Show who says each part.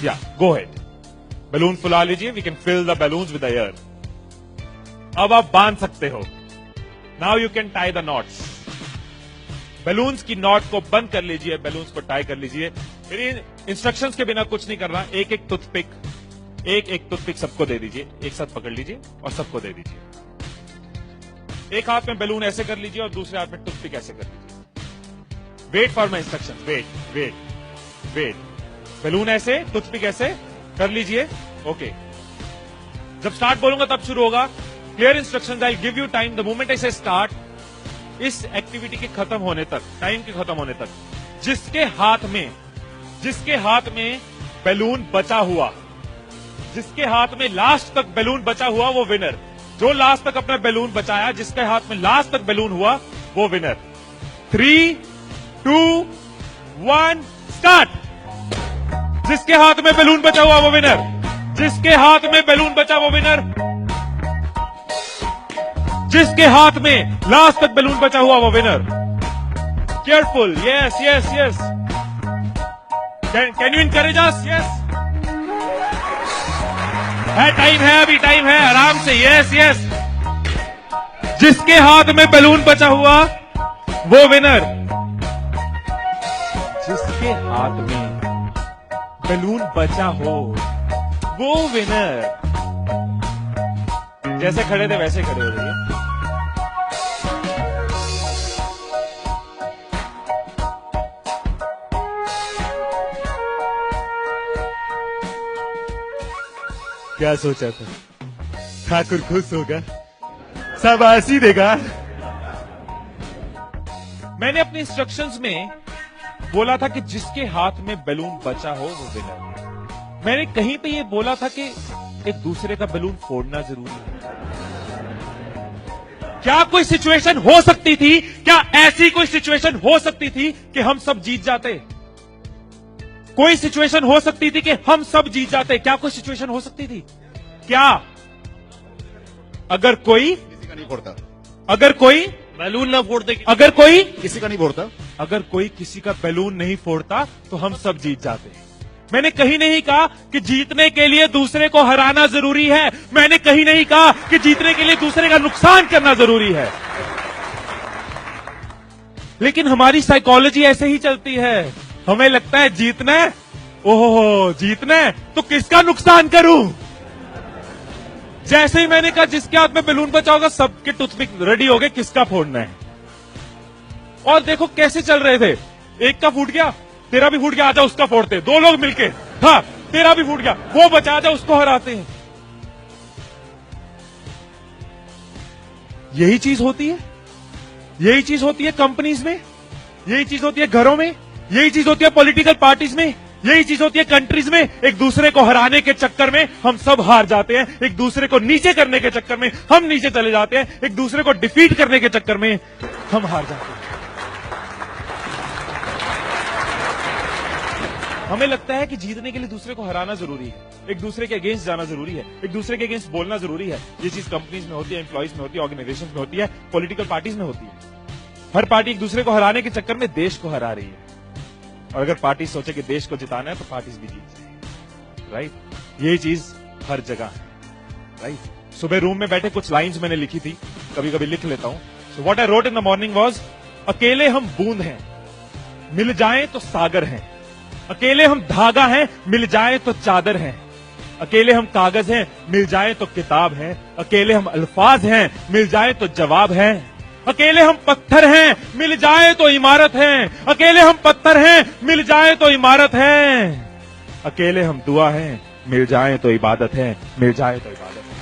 Speaker 1: या गो head, balloon फुला लीजिए, we can fill the balloons with air. अब आप बांध सकते हो। Now you can tie the knots. Balloons की नॉट को बंद कर लीजिए, बैलून्स को टाई कर लीजिए। मेरी इंस्ट्रक्शंस के बिना कुछ नहीं करना। एक एक टूथपिक सबको दे दीजिए, एक साथ पकड़ लीजिए और सबको दे दीजिए। एक हाथ में बैलून ऐसे कर लीजिए और दूसरे हाथ में टूथपिक ऐसे कर लीजिए। Wait for my instruction, wait. Balloon ऐसे, टूथपिक ऐसे कर लीजिए। ओके, जब स्टार्ट बोलूंगा तब शुरू होगा। Clear instructions, I give you time the moment I से स्टार्ट। इस एक्टिविटी के खत्म होने तक, टाइम के खत्म होने तक, जिसके हाथ में बैलून बचा हुआ, जिसके हाथ में लास्ट तक बैलून बचा हुआ वो विनर। जो लास्ट तक अपना बैलून बचाया, जिसके हाथ में लास्ट तक बैलून हुआ वो विनर। 3, 2, 1 स्टार्ट। जिसके हाथ में बैलून बचा हुआ वो विनर, जिसके हाथ में बैलून बचा वो विनर, जिसके हाथ में लास्ट तक बैलून बचा हुआ वो winner. Careful, yes. Can you encourage us? Yes, है, टाइम है, अभी टाइम है, आराम से। यस। जिसके हाथ में बैलून बचा हुआ वो विनर, जिसके हाथ में बैलून बचा हो वो विनर। जैसे खड़े थे वैसे खड़े हो जाइए। क्या सोचा था? ठाकुर खुश होगा, शाबाशी देगा। मैंने अपने इंस्ट्रक्शंस में बोला था कि जिसके हाथ में बैलून बचा हो वो विनर। मैंने कहीं पे ये बोला था कि एक दूसरे का बैलून फोड़ना जरूरी है। क्या कोई सिचुएशन हो सकती थी, क्या ऐसी कोई सिचुएशन हो सकती थी कि हम सब जीत जाते? कोई सिचुएशन हो सकती थी कि हम सब जीत जाते? क्या कोई सिचुएशन हो सकती थी? क्या? अगर कोई
Speaker 2: किसी का नहीं फोड़ता,
Speaker 1: अगर कोई
Speaker 3: बैलून ना फोड़ते,
Speaker 1: अगर कोई
Speaker 2: किसी का नहीं फोड़ता,
Speaker 1: अगर कोई किसी का बैलून नहीं फोड़ता तो हम सब जीत जाते। मैंने कहीं नहीं कहा कि जीतने के लिए दूसरे को हराना जरूरी है। मैंने कहीं नहीं कहा कि जीतने के लिए दूसरे का नुकसान करना जरूरी है। लेकिन हमारी साइकोलॉजी ऐसे ही चलती है। हमें लगता है जीतना है, ओहो जीतना है तो किसका नुकसान करूं। जैसे ही मैंने कहा जिसके हाथ में बैलून बचा होगा, सबके टूथपिक रेडी हो गए, किसका फोड़ना है। और देखो कैसे चल रहे थे। एक का फूट गया, तेरा भी फूट गया, आजा उसका फोड़ते। दो लोग मिलके, हाँ तेरा भी फूट गया, वो बचा, आजा उसको हराते हैं। यही चीज होती है, यही चीज होती है कंपनीज में, यही चीज होती है घरों में, यही चीज होती है पॉलिटिकल पार्टीज में, यही चीज होती है कंट्रीज में। एक दूसरे को हराने के चक्कर में हम सब हार जाते हैं, एक दूसरे को नीचे करने के चक्कर में हम नीचे चले जाते हैं, एक दूसरे को डिफीट करने के चक्कर में हम हार जाते हैं। हमें लगता है कि जीतने के लिए दूसरे को हराना जरूरी है, एक दूसरे के अगेंस्ट जाना जरूरी है, एक दूसरे के अगेंस्ट बोलना जरूरी है। ये चीज कंपनीज में होती है, एम्प्लॉइज में होती है, ऑर्गेनाइजेशन में होती है, पॉलिटिकल पार्टीज में होती है। हर पार्टी एक दूसरे को हराने के चक्कर में देश को हरा रही है। और अगर पार्टी सोचे कि देश को जिताना है तो पार्टीज भी जीत जाएगी, राइट। यही चीज हर जगह है, राइट। सुबह रूम में बैठे कुछ लाइंस मैंने लिखी थी, कभी कभी लिख लेता हूं। So what I wrote in the morning was, अकेले हम बूंद हैं, मिल जाएं तो सागर हैं। अकेले हम धागा हैं, मिल जाए तो चादर हैं। अकेले हम कागज हैं, मिल जाए तो किताब हैं। अकेले हम अल्फाज हैं, मिल जाए तो जवाब हैं। अकेले हम पत्थर हैं, मिल जाए तो इमारत है। अकेले हम पत्थर हैं, मिल जाए तो इमारत है। अकेले हम दुआ हैं, मिल जाए तो इबादत है, मिल जाए तो इबादत है।